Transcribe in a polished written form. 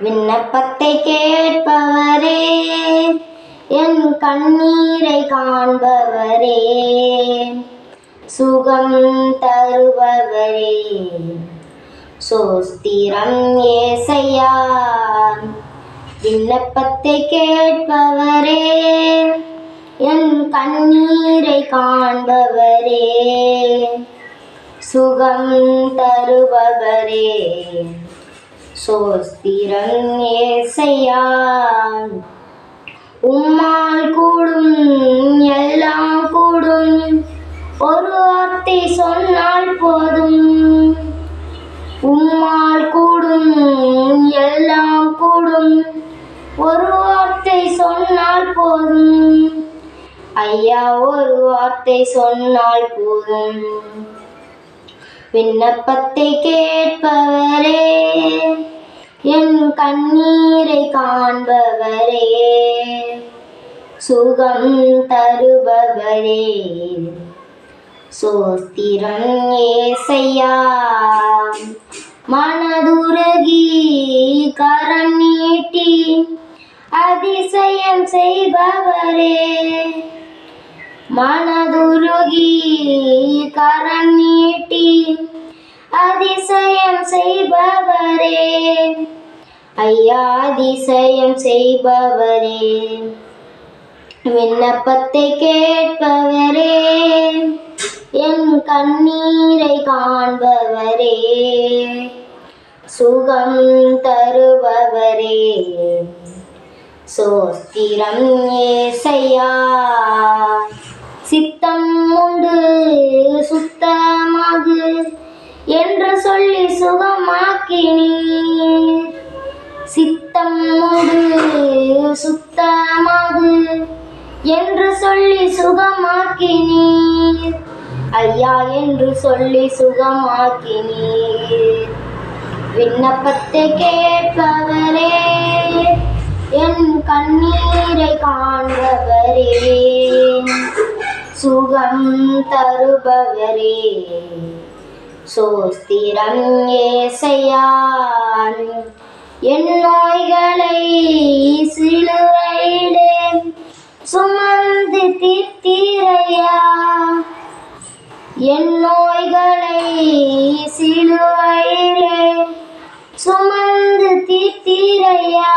விண்ணப்பத்தை கேட்பவரே, என் கண்ணீரை காண்பவரே, சுகம் தருபவரே, சோஸ்திரம் ஏசையா. விண்ணப்பத்தை கேட்பவரே, என் கண்ணீரை காண்பவரே, சுகம் தருபவரே, சோஸ்திரம் ஏசையா. உம்மால் கூடும் எல்லாம் கூடும், ஒரு வார்த்தை சொன்னால் போதும். உம்மால் கூடும் எல்லாம் கூடும், ஒரு வார்த்தை சொன்னால் போதும். ஐயா, ஒரு வார்த்தை சொன்னால் போதும். விண்ணப்பத்தை கேட்பவரே, என் கண்ணீரை காண்பவரே, சுகம் தருபவரே, சோஸ்திரம் ஏசையா. மனதுருகி கரம் நீட்டி அதிசயம் செய்பவரே, மனதுருகி கரம் நீட்டி அதிசயம் செய்பவரே, ஐயா அதிசயம் செய்பவரே. விண்ணப்பத்தை கேட்பவரே, என் கண்ணீரை காண்பவரே, சுகம் தருபவரே, சோஸ்திரம் ஏசையா. சித்தம் உண்டு சுத்தமாகு என்று சொல்லி சுகமாக்கினீர். சித்தம் உண்டு சுத்தமாகு என்று சொல்லி சுகமாக்கினீர். ஐயா, என்று சொல்லி சுகமாக்கினீர். விண்ணப்பத்தை கேட்பவரே, என் கண்ணீரை காண்பவரே, சுகம் தருபவரே, சோஸ்திரம் ஏசையா. என் நோய்களை சிலுவையிலே சுமந்து தீர்த்தீரையா, என் நோய்களை சிலுவையிலே சுமந்து தீர்த்தீரையா.